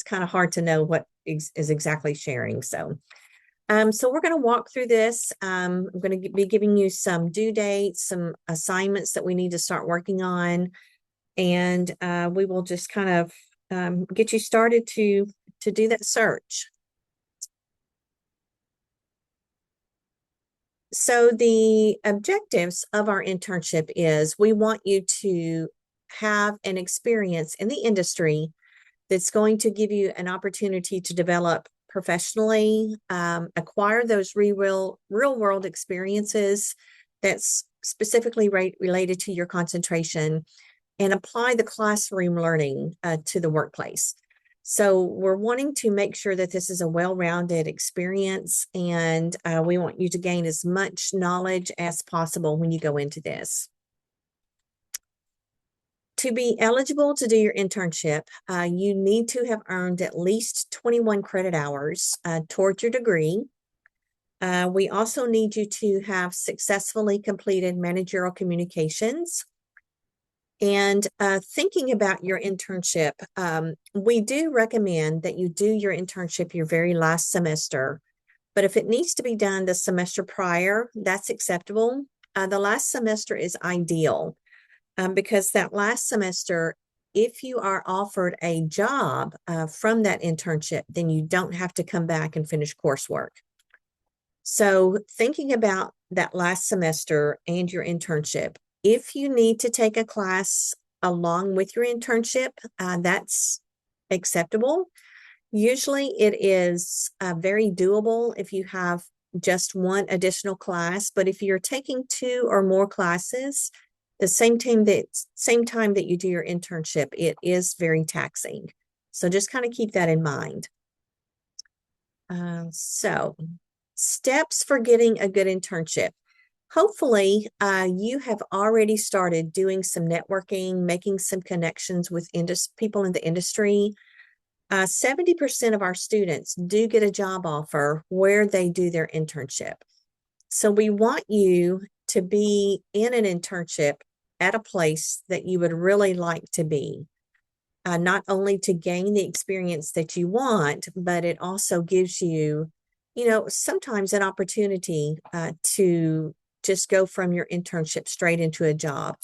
kind of hard to know what is exactly sharing. So we're going to walk through this. I'm going to be giving you some due dates, some assignments that we need to start working on, and we will just kind of get you started to do that search. So the objectives of our internship is we want you to have an experience in the industry that's going to give you an opportunity to develop professionally, acquire those real world experiences that's specifically related to your concentration, and apply the classroom learning to the workplace. So we're wanting to make sure that this is a well-rounded experience, and we want you to gain as much knowledge as possible when you go into this. To be eligible to do your internship, you need to have earned at least 21 credit hours towards your degree. We also need you to have successfully completed managerial communications. And thinking about your internship, we do recommend that you do your internship your very last semester. But if it needs to be done the semester prior, that's acceptable. The last semester is ideal because that last semester, if you are offered a job from that internship, then you don't have to come back and finish coursework. So thinking about that last semester and your internship, if you need to take a class along with your internship, that's acceptable. Usually it is very doable if you have just one additional class, but if you're taking 2 or more classes, the same time that you do your internship, it is very taxing. So just kind of keep that in mind. So steps for getting a good internship. Hopefully, you have already started doing some networking, making some connections with people in the industry. 70% of our students do get a job offer where they do their internship. So we want you to be in an internship at a place that you would really like to be, not only to gain the experience that you want, but it also gives you, sometimes an opportunity to just go from your internship straight into a job.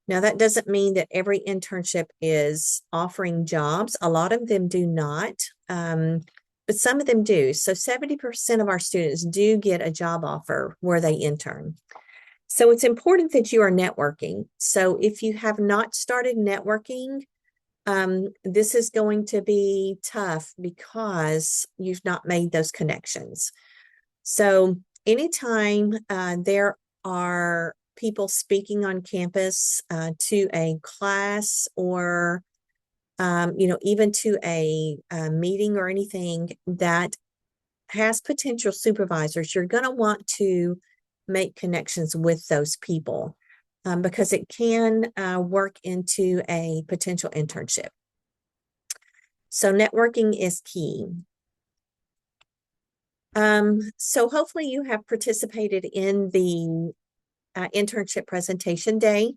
Now, that doesn't mean that every internship is offering jobs. A lot of them do not, but some of them do. So 70% of our students do get a job offer where they intern. So it's important that you are networking. So if you have not started networking, this is going to be tough because you've not made those connections. So anytime there are people speaking on campus to a class or, even to a meeting or anything that has potential supervisors, you're going to want to make connections with those people because it can work into a potential internship. So networking is key. So hopefully you have participated in the internship presentation day.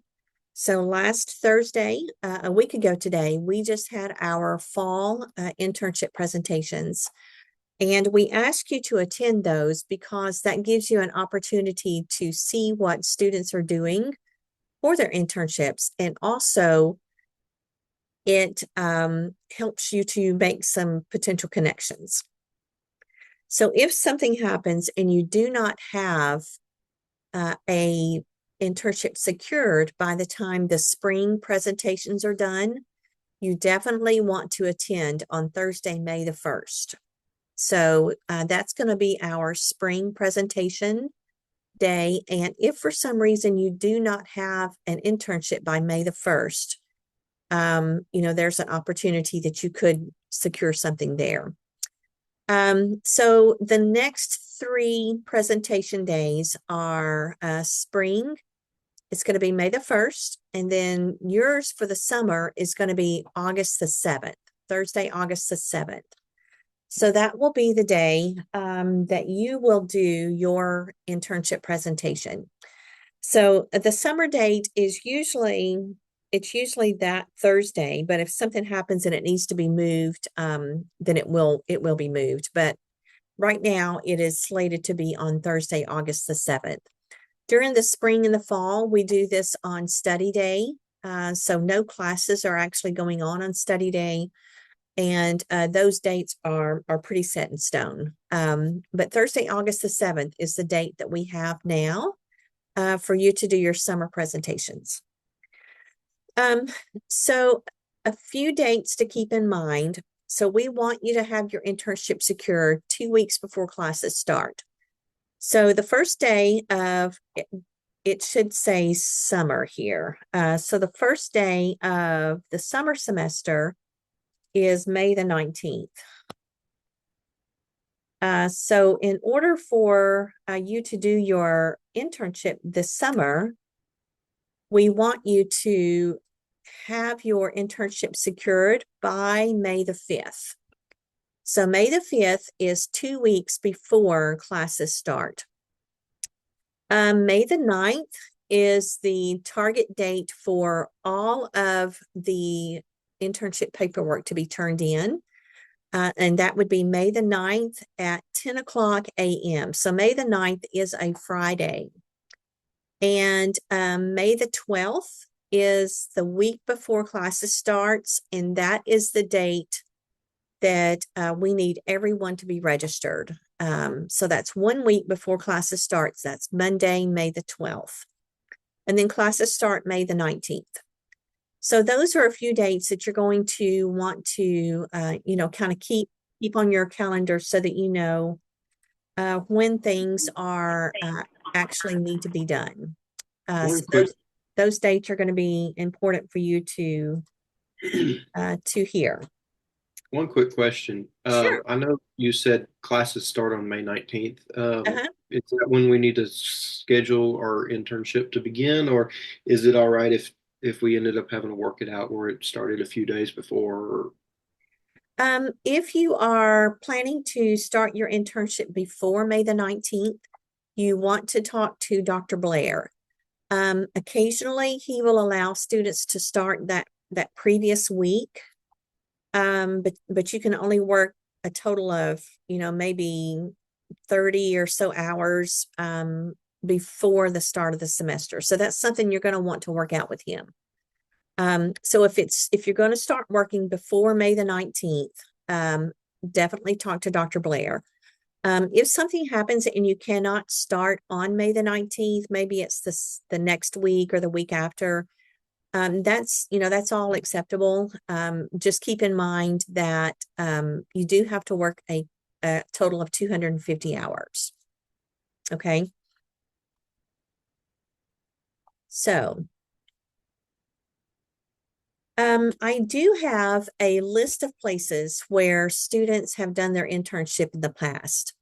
So last Thursday, a week ago today, we just had our fall internship presentations. And we ask you to attend those because that gives you an opportunity to see what students are doing for their internships. And also it helps you to make some potential connections. So if something happens and you do not have a internship secured by the time the spring presentations are done, you definitely want to attend on Thursday, May the 1st. So that's going to be our spring presentation day. And if for some reason you do not have an internship by May the 1st, there's an opportunity that you could secure something there. So the next 3 presentation days are spring. It's going to be May the 1st. And then yours for the summer is going to be August the 7th, Thursday, August the 7th. So that will be the day that you will do your internship presentation. So the summer date is usually it's usually that Thursday, but if something happens and it needs to be moved, then it will be moved. But right now it is slated to be on Thursday, August the 7th. During the spring and the fall, we do this on study day. So no classes are actually going on study day. And those dates are pretty set in stone. But Thursday, August the 7th is the date that we have now for you to do your summer presentations. So a few dates to keep in mind. So we want you to have your internship secured 2 weeks before classes start. So the first day of it should say summer here. So the first day of the summer semester is May the 19th. So in order for you to do your internship this summer, we want you to have your internship secured by May the 5th. So May the 5th is 2 weeks before classes start. May the 9th is the target date for all of the internship paperwork to be turned in. And that would be May the 9th at 10 o'clock a.m. So May the 9th is a Friday. And May the 12th is the week before classes starts, and that is the date that we need everyone to be registered. So that's 1 week before classes starts. That's Monday, May the 12th. And then classes start May the 19th. So those are a few dates that you're going to want to, kind of keep on your calendar so that you know when things are actually need to be done. So those dates are going to be important for you to hear. One quick question. Sure. I know you said classes start on May 19th. Uh-huh. Is that when we need to schedule our internship to begin, or is it all right if we ended up having to work it out where it started a few days before? If you are planning to start your internship before May the 19th, you want to talk to Dr. Blair. Occasionally, he will allow students to start that previous week, but you can only work a total of, maybe 30 or so hours before the start of the semester. So that's something you're going to want to work out with him. So if you're going to start working before May the 19th, definitely talk to Dr. Blair. If something happens and you cannot start on May the 19th, maybe it's the next week or the week after, that's all acceptable. Just keep in mind that you do have to work a total of 250 hours. Okay. So I do have a list of places where students have done their internship in the past.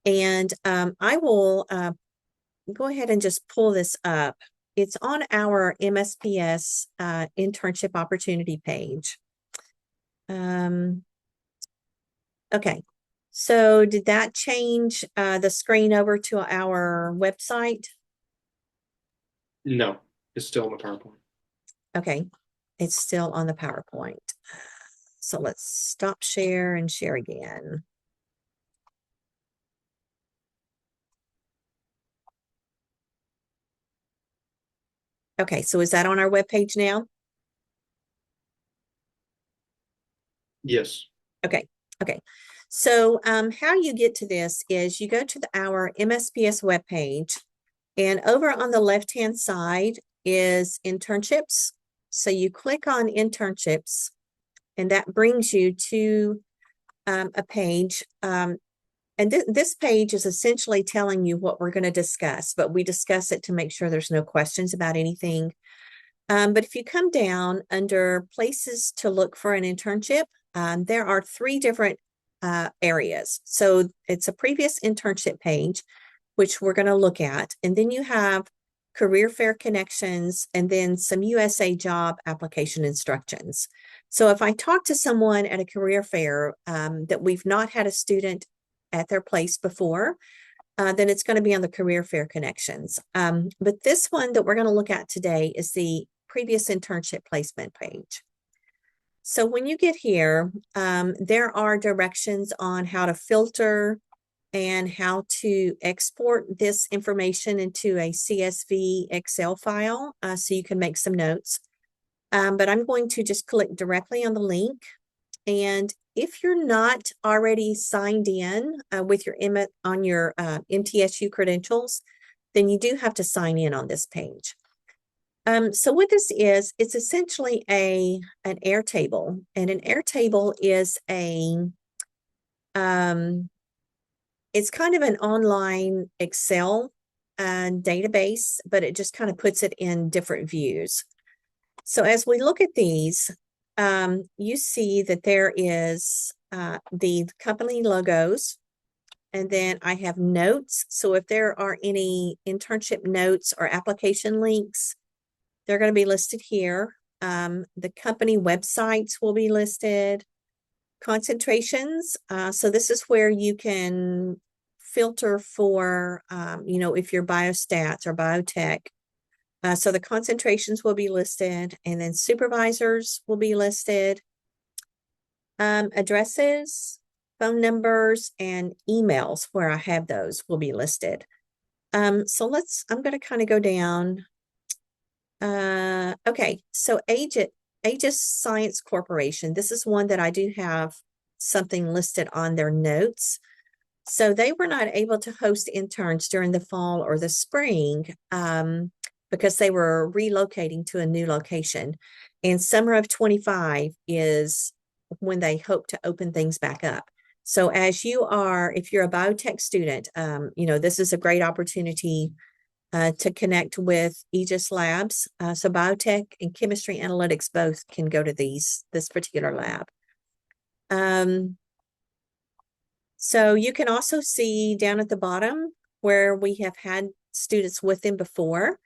And I will go ahead and just pull this up. It's on our MSPS internship opportunity page. Okay, so did that change the screen over to our website? No, it's still on the PowerPoint. Okay, it's still on the PowerPoint. So let's stop share and share again. Okay, so is that on our webpage now? Yes. Okay, okay. So how you get to this is you go to our MSPS webpage, and over on the left-hand side is internships. So you click on internships, and that brings you to a page. And this page is essentially telling you what we're going to discuss, but we discuss it to make sure there's no questions about anything. But if you come down under places to look for an internship, there are 3 different areas. So it's a previous internship page, which we're going to look at. And then you have career fair connections and then some USA job application instructions. So if I talk to someone at a career fair that we've not had a student at their place before, then it's going to be on the career fair connections. But this one that we're going to look at today is the previous internship placement page. So when you get here, there are directions on how to filter and how to export this information into a CSV Excel file so you can make some notes. But I'm going to just click directly on the link. And if you're not already signed in with your MTSU credentials, then you do have to sign in on this page. So what this is, it's essentially an Airtable, and an Airtable is it's kind of an online Excel database, but it just kind of puts it in different views. So as we look at these, you see that there is the company logos, and then I have notes. So if there are any internship notes or application links, they're going to be listed here. The company websites will be listed. Concentrations. So this is where you can filter for, if you're biostats or biotech. So the concentrations will be listed, and then supervisors will be listed. Addresses, phone numbers, and emails where I have those will be listed. So I'm going to kind of go down. Okay, so Aegis Science Corporation. This is one that I do have something listed on their notes. So they were not able to host interns during the fall or the spring because they were relocating to a new location. And summer of 25 is when they hope to open things back up. So if you're a biotech student, this is a great opportunity to connect with Aegis Labs. So biotech and chemistry analytics both can go to this particular lab. So you can also see down at the bottom where we have had students with them before.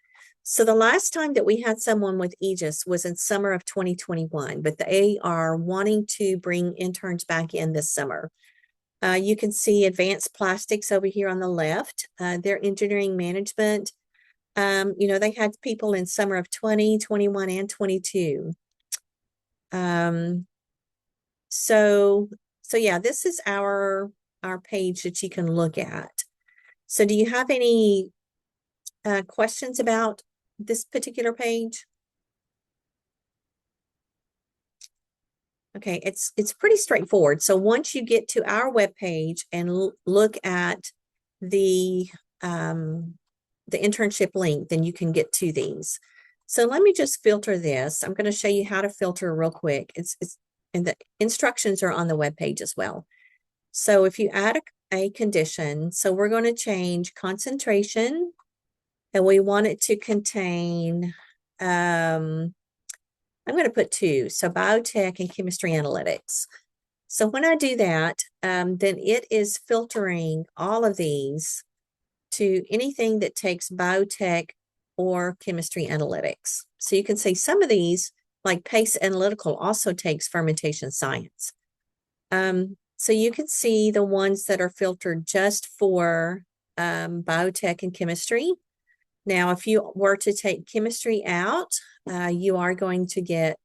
So the last time that we had someone with Aegis was in summer of 2021, but they are wanting to bring interns back in this summer. You can see advanced plastics over here on the left. Their engineering management. They had people in summer of 20, 21, and 22. So yeah, this is our page that you can look at. So do you have any questions about this particular page? Okay, it's pretty straightforward. So once you get to our webpage and look at the internship link, then you can get to these. So let me just filter this. I'm going to show you how to filter real quick. And the instructions are on the webpage as well. So if you add a condition, so we're going to change concentration, and we want it to contain, I'm going to put 2, so biotech and chemistry analytics. So when I do that, then it is filtering all of these to anything that takes biotech or chemistry analytics. So you can see some of these, like PACE Analytical, also takes fermentation science. So you can see the ones that are filtered just for biotech and chemistry. Now, if you were to take chemistry out, you are going to get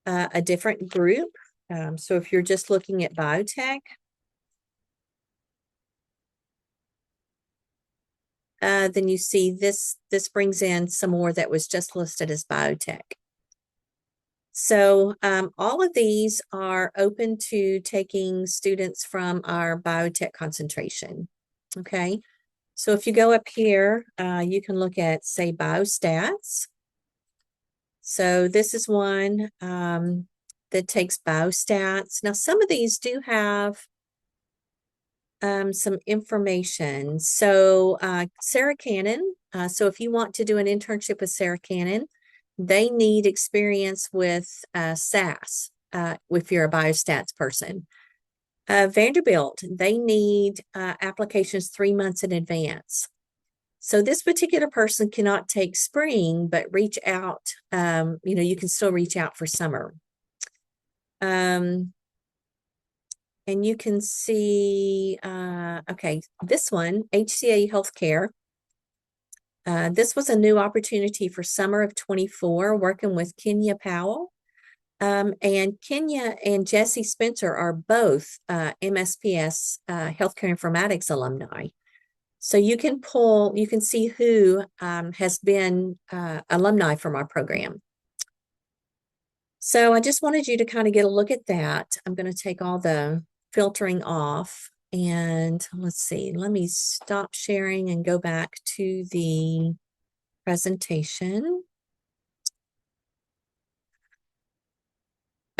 a different group. So if you're just looking at biotech, then you see this brings in some more that was just listed as biotech. So all of these are open to taking students from our biotech concentration. Okay, so if you go up here, you can look at, say, biostats. So this is one that takes biostats. Now, some of these do have some information. So Sarah Cannon, so if you want to do an internship with Sarah Cannon, they need experience with SAS if you're a biostats person. Vanderbilt, they need applications 3 months in advance. So this particular person cannot take spring, but reach out. You can still reach out for summer. And you can see, okay, this one, HCA Healthcare. This was a new opportunity for summer of 24, working with Kenya Powell. And Kenya and Jesse Spencer are both MSPS Healthcare Informatics alumni. So you can see who has been alumni from our program. So I just wanted you to kind of get a look at that. I'm going to take all the filtering off and let's see, let me stop sharing and go back to the presentation.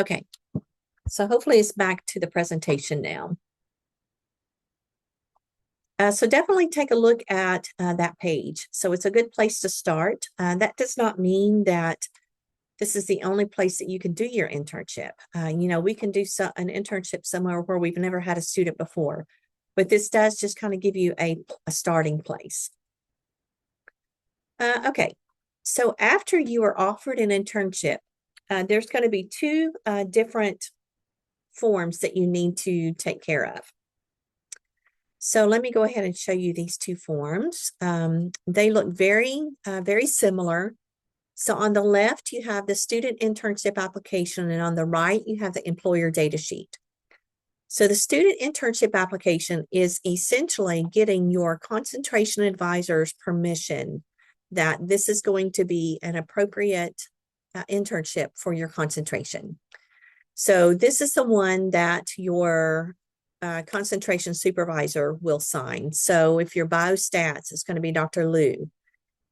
Okay, so hopefully it's back to the presentation now. So definitely take a look at that page. So it's a good place to start. That does not mean that this is the only place that you can do your internship. We can do an internship somewhere where we've never had a student before, but this does just kind of give you a starting place. Okay, so after you are offered an internship, there's going to be two different forms that you need to take care of. So let me go ahead and show you these two forms. They look very similar. So on the left, you have the student internship application, and on the right, you have the employer data sheet. So the student internship application is essentially getting your concentration advisor's permission that this is going to be an appropriate internship for your concentration. So this is the one that your concentration supervisor will sign. So if you're biostats, it's going to be Dr. Liu.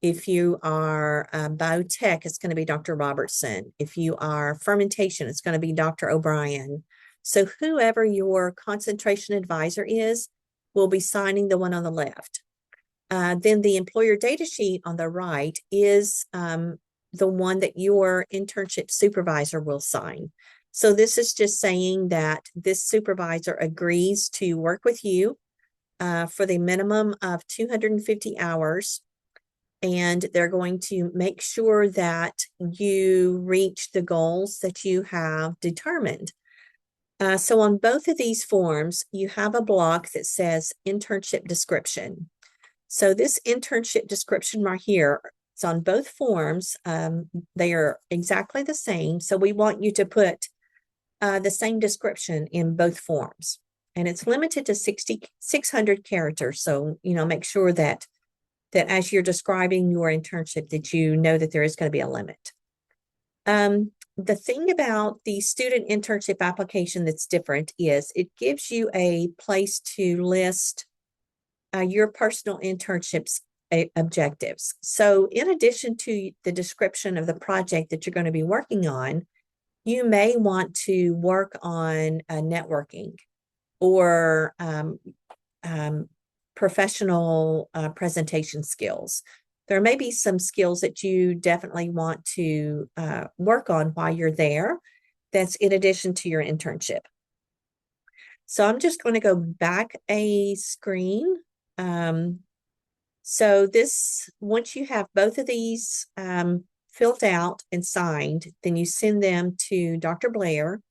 If you are biotech, it's going to be Dr. Robertson. If you are fermentation, it's going to be Dr. O'Brien. So whoever your concentration advisor is will be signing the one on the left. Then the employer data sheet on the right is the one that your internship supervisor will sign. So this is just saying that this supervisor agrees to work with you for the minimum of 250 hours. And they're going to make sure that you reach the goals that you have determined. So on both of these forms, you have a block that says internship description. So this internship description right here, it's on both forms. They are exactly the same. So we want you to put the same description in both forms. And it's limited to 600 characters. So, make sure that as you're describing your internship, that you know that there is going to be a limit. The thing about the student internship application that's different is it gives you a place to list your personal internships objectives. So in addition to the description of the project that you're going to be working on, you may want to work on networking or professional presentation skills. There may be some skills that you definitely want to work on while you're there. That's in addition to your internship. So I'm just going to go back a screen. So once you have both of these filled out and signed, then you send them to Dr. Blair.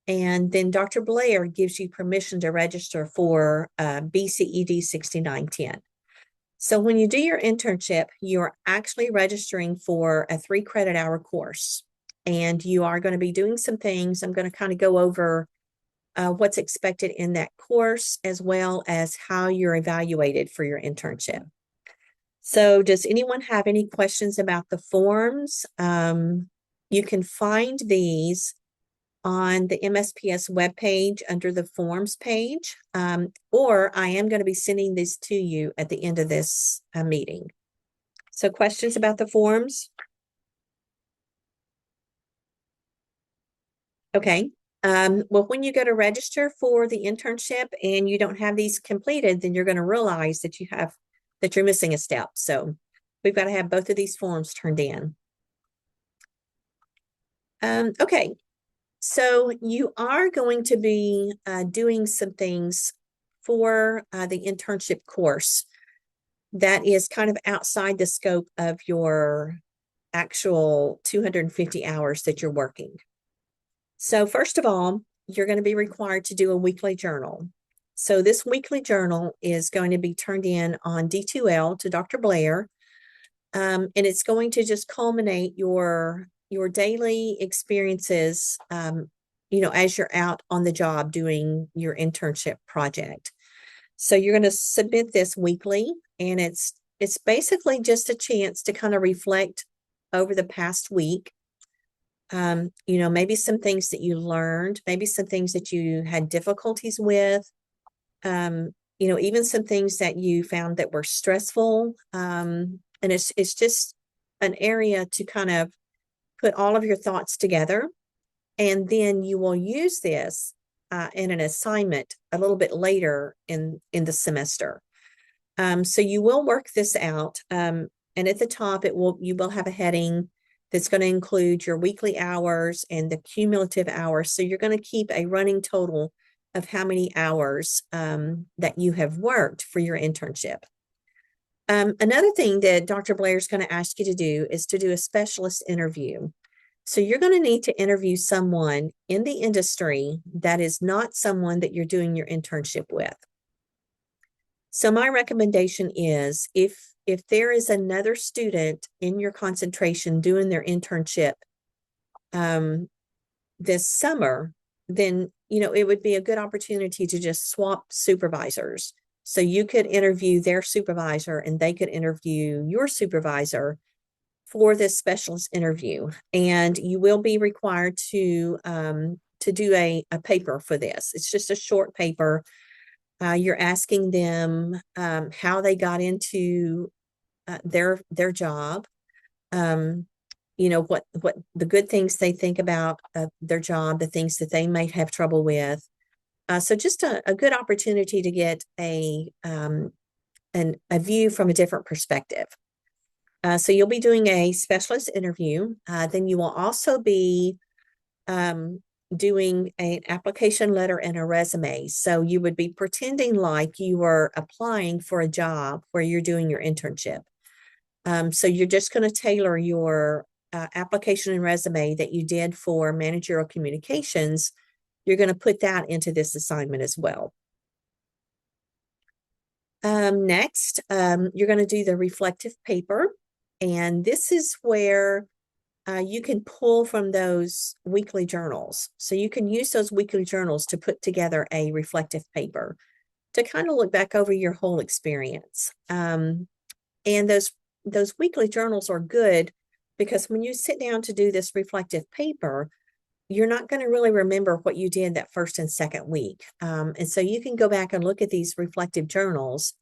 And then Dr. Blair gives you permission to register for BCED 6910. So when you do your internship, you're actually registering for a 3 credit hour course. And you are going to be doing some things. I'm going to kind of go over what's expected in that course, as well as how you're evaluated for your internship. So does anyone have any questions about the forms? You can find these on the MSPS webpage under the forms page, or I am going to be sending this to you at the end of this meeting. So questions about the forms? Okay. Well, when you go to register for the internship and you don't have these completed, then you're going to realize that you're missing a step. So we've got to have both of these forms turned in. Okay. So you are going to be doing some things for the internship course that is kind of outside the scope of your actual 250 hours that you're working. So first of all, you're going to be required to do a weekly journal. So this weekly journal is going to be turned in on D2L to Dr. Blair. And it's going to just culminate your daily experiences, as you're out on the job doing your internship project. So you're going to submit this weekly, and it's basically just a chance to kind of reflect over the past week. Maybe some things that you learned, maybe some things that you had difficulties with, even some things that you found that were stressful. And it's just an area to kind of put all of your thoughts together. And then you will use this in an assignment a little bit later in the semester. So you will work this out. And at the top, you will have a heading that's going to include your weekly hours and the cumulative hours. So you're going to keep a running total of how many hours that you have worked for your internship. Another thing that Dr. Blair is going to ask you to do is to do a specialist interview. So you're going to need to interview someone in the industry that is not someone that you're doing your internship with. So my recommendation is if there is another student in your concentration doing their internship this summer, then it would be a good opportunity to just swap supervisors. So you could interview their supervisor and they could interview your supervisor for this specialist interview. And you will be required to do a paper for this. It's just a short paper. You're asking them how they got into their job. What the good things they think about their job, the things that they might have trouble with. So just a good opportunity to get a view from a different perspective. So you'll be doing a specialist interview. Then you will also be doing an application letter and a resume. So you would be pretending like you were applying for a job where you're doing your internship. So you're just going to tailor your application and resume that you did for managerial communications. You're going to put that into this assignment as well. Next, you're going to do the reflective paper. And this is where you can pull from those weekly journals. So you can use those weekly journals to put together a reflective paper to kind of look back over your whole experience. And those weekly journals are good because when you sit down to do this reflective paper, you're not going to really remember what you did that first and second week. And so you can go back and look at these reflective journals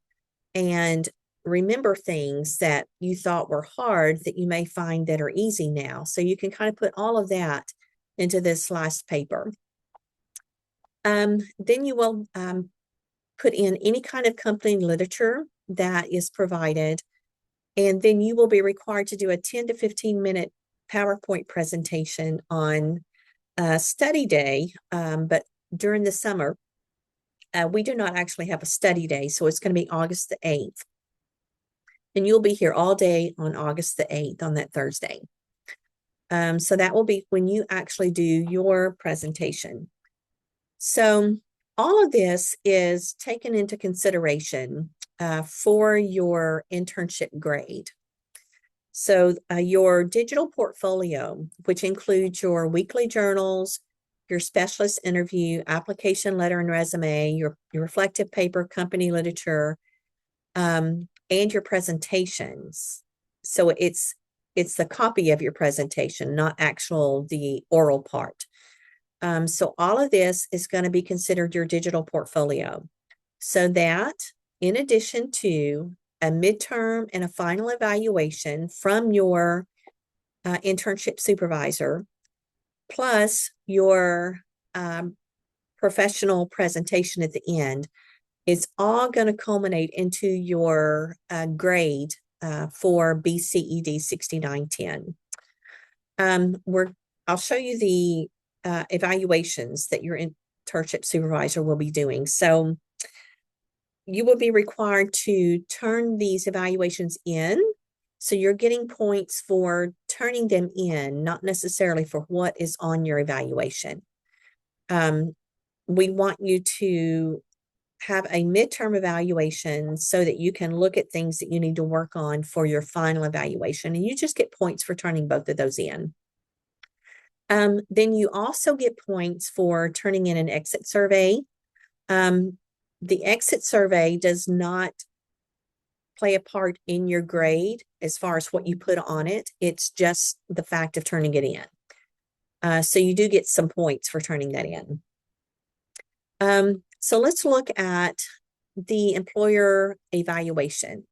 and remember things that you thought were hard that you may find that are easy now. So you can kind of put all of that into this last paper. Then you will put in any kind of company literature that is provided. And then you will be required to do a 10 to 15 minute PowerPoint presentation on study day. But during the summer, we do not actually have a study day. So it's going to be August the 8th. And you'll be here all day on August the 8th on that Thursday. So that will be when you actually do your presentation. So all of this is taken into consideration for your internship grade. So your digital portfolio, which includes your weekly journals, your specialist interview, application letter and resume, your reflective paper, company literature, and your presentations. So it's the copy of your presentation, not the oral part. So all of this is going to be considered your digital portfolio. So that, in addition to a midterm and a final evaluation from your internship supervisor, plus your professional presentation at the end, is all going to culminate into your grade for BCED 6910. I'll show you the evaluations that your internship supervisor will be doing. So you will be required to turn these evaluations in. So you're getting points for turning them in, not necessarily for what is on your evaluation. We want you to have a midterm evaluation so that you can look at things that you need to work on for your final evaluation. And you just get points for turning both of those in. Then you also get points for turning in an exit survey. The exit survey does not play a part in your grade as far as what you put on it. It's just the fact of turning it in. So you do get some points for turning that in. So let's look at the employer evaluation.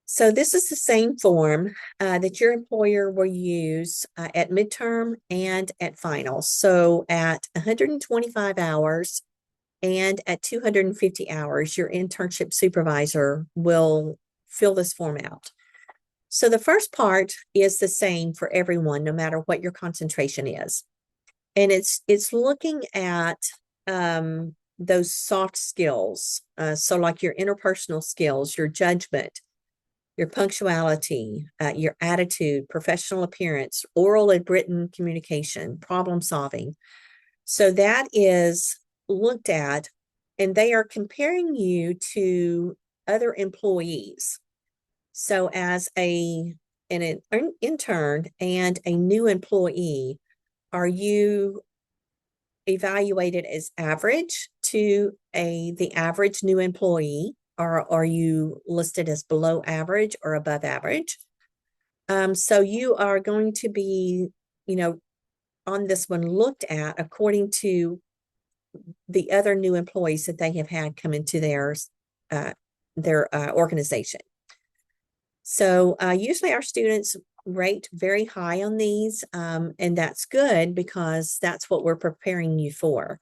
So this is the same form that your employer will use at midterm and at finals. So at 125 hours and at 250 hours, your internship supervisor will fill this form out. So the first part is the same for everyone, no matter what your concentration is. And it's looking at those soft skills. So like your interpersonal skills, your judgment, your punctuality, your attitude, professional appearance, oral and written communication, problem solving. So that is looked at, and they are comparing you to other employees. So as an intern and a new employee, are you evaluated as average to the average new employee, or are you listed as below average or above average? So you are going to be, on this one looked at according to the other new employees that they have had come into their organization. So usually our students rate very high on these, and that's good because that's what we're preparing you for.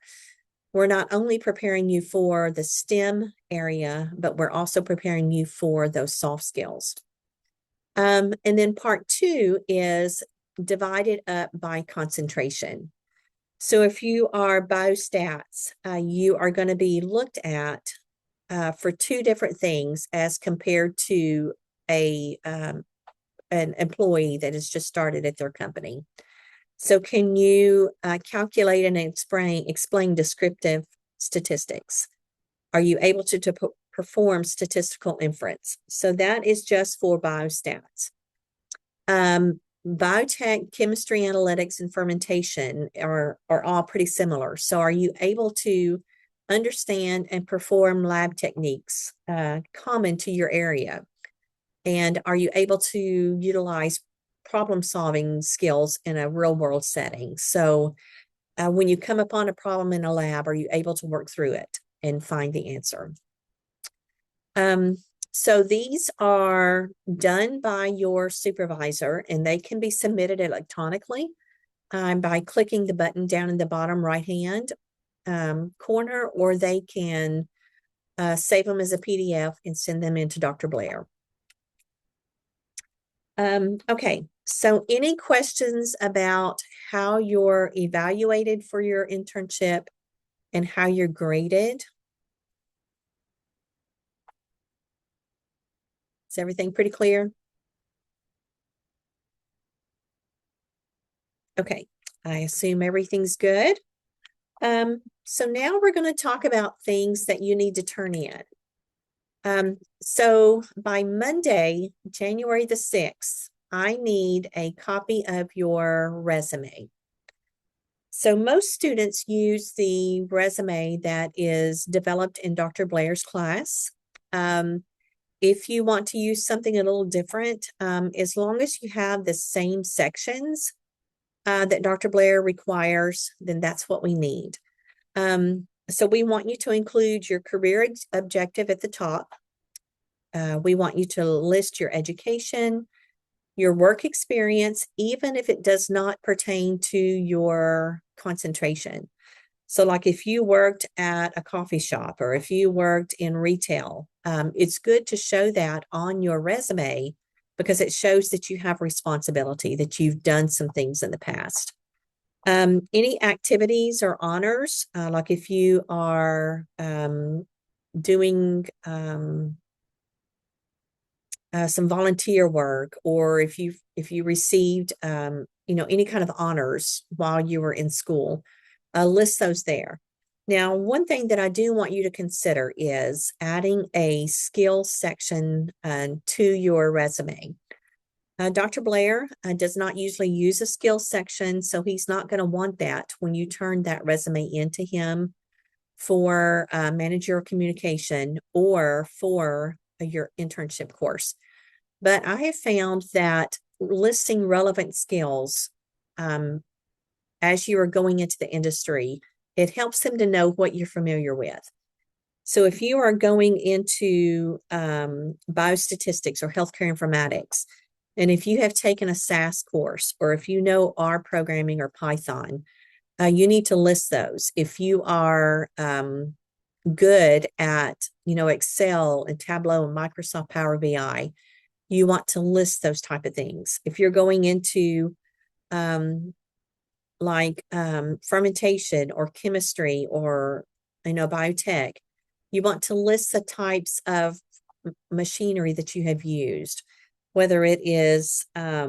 We're not only preparing you for the STEM area, but we're also preparing you for those soft skills. And then part 2 is divided up by concentration. So if you are biostats, you are going to be looked at for 2 different things as compared to an employee that has just started at their company. So can you calculate and explain descriptive statistics? Are you able to perform statistical inference? So that is just for biostats. Biotech, chemistry, analytics, and fermentation are all pretty similar. So are you able to understand and perform lab techniques common to your area? And are you able to utilize problem solving skills in a real world setting? So when you come upon a problem in a lab, are you able to work through it and find the answer? So these are done by your supervisor, and they can be submitted electronically by clicking the button down in the bottom right-hand corner, or they can save them as a PDF and send them into Dr. Blair. Okay, so any questions about how you're evaluated for your internship and how you're graded? Is everything pretty clear? Okay, I assume everything's good. So now we're going to talk about things that you need to turn in. So by Monday, January the 6th, I need a copy of your resume. So most students use the resume that is developed in Dr. Blair's class. If you want to use something a little different, as long as you have the same sections that Dr. Blair requires, then that's what we need. So we want you to include your career objective at the top. We want you to list your education, your work experience, even if it does not pertain to your concentration. So like if you worked at a coffee shop or if you worked in retail, it's good to show that on your resume because it shows that you have responsibility, that you've done some things in the past. Any activities or honors, like if you are doing some volunteer work, or if you received any kind of honors while you were in school, list those there. Now, one thing that I do want you to consider is adding a skills section to your resume. Dr. Blair does not usually use a skills section, so he's not going to want that when you turn that resume into him for managerial communication or for your internship course. But I have found that listing relevant skills um, as you are going into the industry, it helps them to know what you're familiar with. So if you are going into biostatistics or healthcare informatics, and if you have taken a SAS course, or if you know R programming or Python, you need to list those. If you are good at, Excel and Tableau and Microsoft Power BI, you want to list those type of things. If you're going into um, fermentation or chemistry or biotech, you want to list the types of machinery that you have used, whether it is a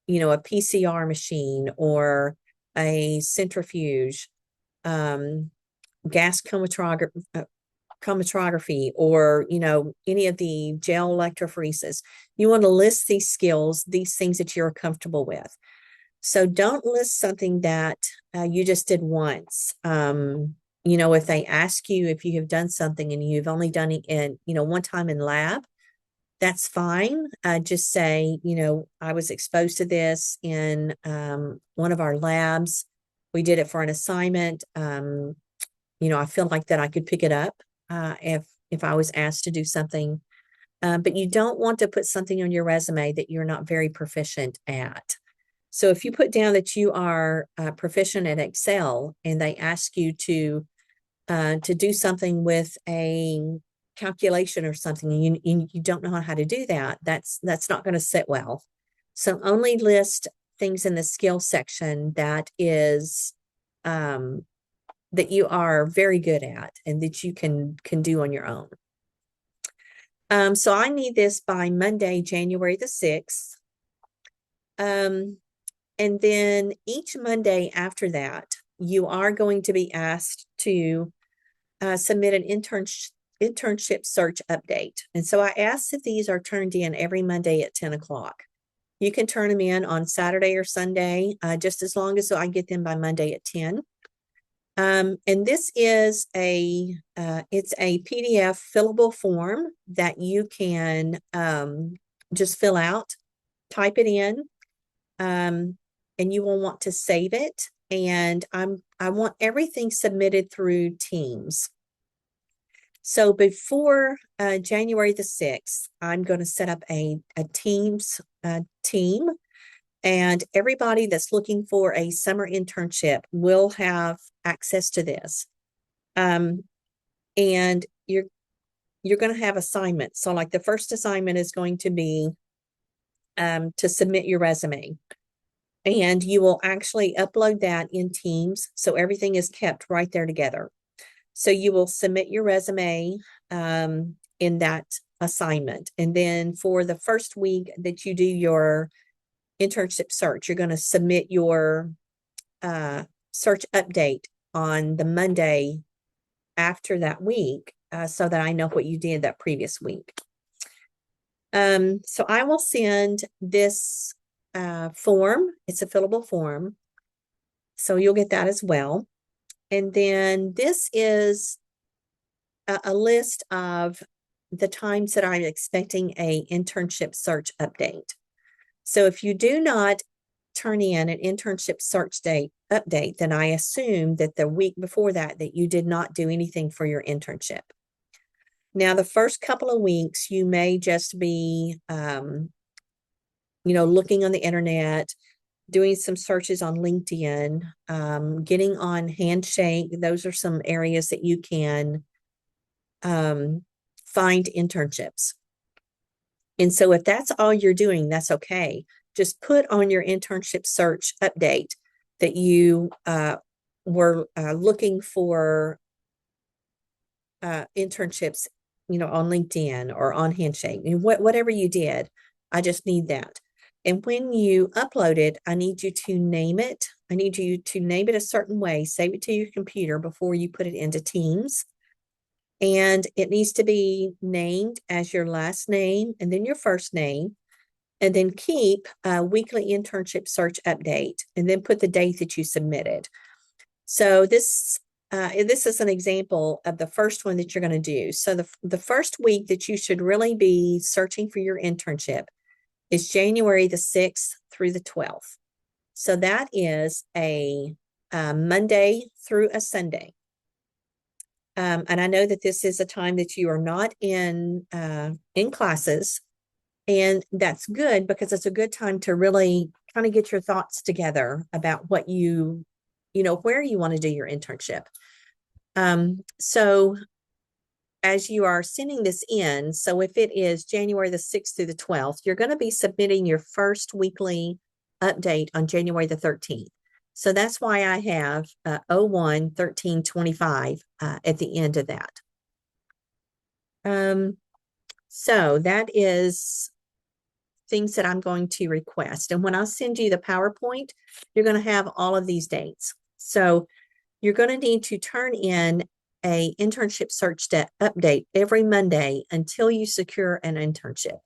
PCR machine or a centrifuge, gas chromatography, or any of the gel electrophoresis. You want to list these skills, these things that you're comfortable with. So don't list something that you just did once. If they ask you if you have done something and you've only done it in, one time in lab, that's fine. Just say, I was exposed to this in one of our labs. We did it for an assignment. I feel like that I could pick it up if I was asked to do something. But you don't want to put something on your resume that you're not very proficient at. So if you put down that you are proficient at Excel and they ask you to do something with a calculation or something, and you don't know how to do that, that's not going to sit well. So only list things in the skill section that is that you are very good at and that you can do on your own. So I need this by Monday, January the 6th. And then each Monday after that, you are going to be asked to submit an internship search update. And so I ask that these are turned in every Monday at 10 o'clock. You can turn them in on Saturday or Sunday, just as long as I get them by Monday at 10. And this is it's a PDF fillable form that you can just fill out, type it in, and you will want to save it. And I want everything submitted through Teams. So before January the 6th, I'm going to set up a Teams team, and everybody that's looking for a summer internship will have access to this. And you're going to have assignments. So like the first assignment is going to be to submit your resume. And you will actually upload that in Teams. So everything is kept right there together. So you will submit your resume in that assignment. And then for the first week that you do your internship search, you're going to submit your search update on the Monday after that week so that I know what you did that previous week. So I will send this form. It's a fillable form. So you'll get that as well. And then this is a list of the times that I'm expecting a internship search update. So if you do not turn in an internship search date update, then I assume that the week before that you did not do anything for your internship. Now, the first couple of weeks, you may just be, looking on the internet, doing some searches on LinkedIn, getting on Handshake. Those are some areas that you can find internships. And so if that's all you're doing, that's okay. Just put on your internship search update that you were looking for internships, on LinkedIn or on Handshake. Whatever you did, I just need that. And when you upload it, I need you to name it. I need you to name it a certain way, save it to your computer before you put it into Teams. And it needs to be named as your last name and then your first name. And then keep a weekly internship search update and then put the date that you submitted. So this is an example of the first one that you're going to do. So the first week that you should really be searching for your internship is January the 6th through the 12th. So that is a Monday through a Sunday. And I know that this is a time that you are not in classes, and that's good because it's a good time to really kind of get your thoughts together about what where you want to do your internship. So as you are sending this in, so if it is January the 6th through the 12th, you're going to be submitting your first weekly update on January the 13th. So that's why I have 01/13/25 at the end of that. So that is things that I'm going to request. And when I send you the PowerPoint, you're going to have all of these dates. So you're going to need to turn in a internship search update every Monday until you secure an internship.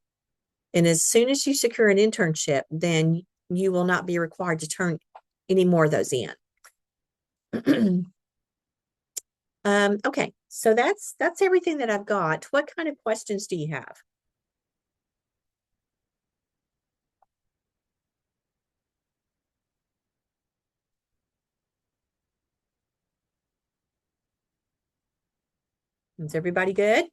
And as soon as you secure an internship, then you will not be required to turn any more of those in. Okay, so that's everything that I've got. What kind of questions do you have? Is everybody good?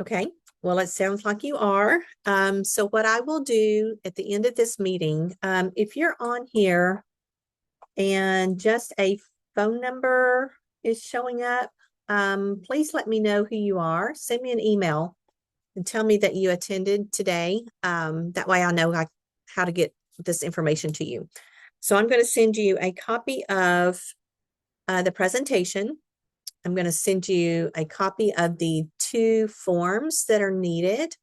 Okay, well, it sounds like you are. So what I will do at the end of this meeting, if you're on here and just a phone number is showing up, please let me know who you are. Send me an email and tell me that you attended today. That way I know how to get this information to you. So I'm going to send you a copy of the presentation. I'm going to send you a copy of the 2 forms that are needed,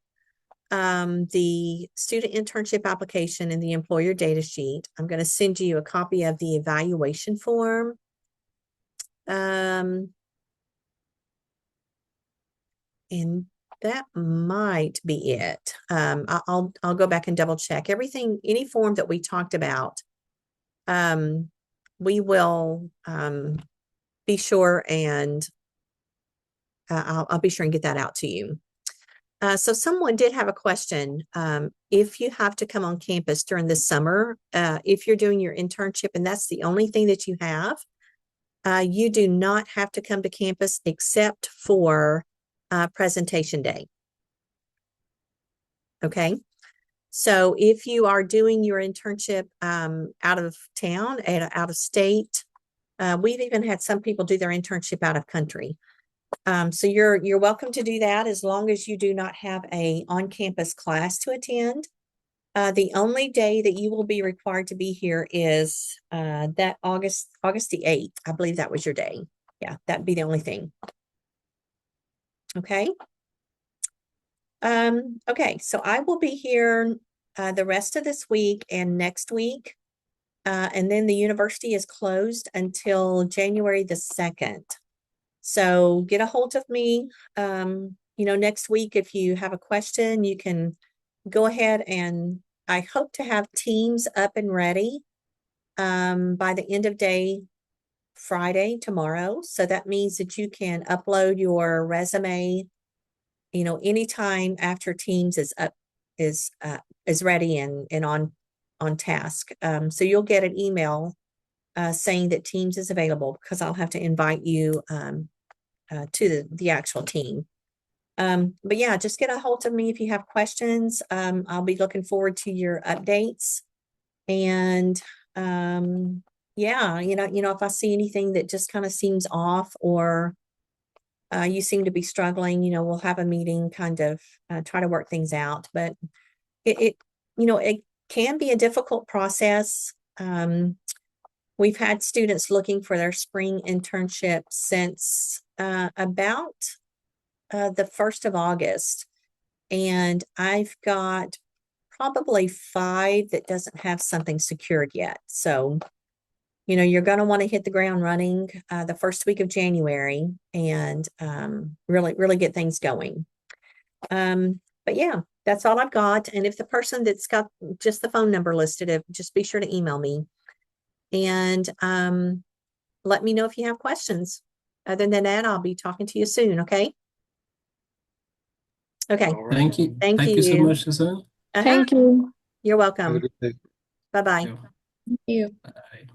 the student internship application and the employer data sheet. I'm going to send you a copy of the evaluation form. And that might be it. I'll go back and double check everything, any form that we talked about. We will be sure and I'll be sure and get that out to you. So someone did have a question. If you have to come on campus during the summer, if you're doing your internship and that's the only thing that you have, you do not have to come to campus except for presentation day. Okay. So if you are doing your internship out of town and out of state, we've even had some people do their internship out of country. So you're welcome to do that as long as you do not have a on-campus class to attend. The only day that you will be required to be here is that August the 8th. I believe that was your day. Yeah, that'd be the only thing. Okay. Okay, so I will be here the rest of this week and next week. And then the university is closed until January the 2nd. So get a hold of me, next week. If you have a question, you can go ahead, and I hope to have Teams up and ready by the end of day Friday tomorrow. So that means that you can upload your resume, anytime after Teams is ready and on task. So you'll get an email saying that Teams is available because I'll have to invite you to the actual team. But yeah, just get a hold of me if you have questions. I'll be looking forward to your updates. And yeah, if I see anything that just kind of seems off or you seem to be struggling, we'll have a meeting, kind of try to work things out. But it can be a difficult process. We've had students looking for their spring internship since about the 1st of August. And I've got probably 5 that doesn't have something secured yet. So, you're going to want to hit the ground running the first week of January and really, really get things going. But yeah, that's all I've got. And if the person that's got just the phone number listed, just be sure to email me and let me know if you have questions. Other than that, I'll be talking to you soon. Okay. Okay. All right. Thank you. Thank Thank you so you. much, Susan. Uh-huh. Thank you. You're Have a welcome. good day. Bye bye. Yeah. Thank you. Bye.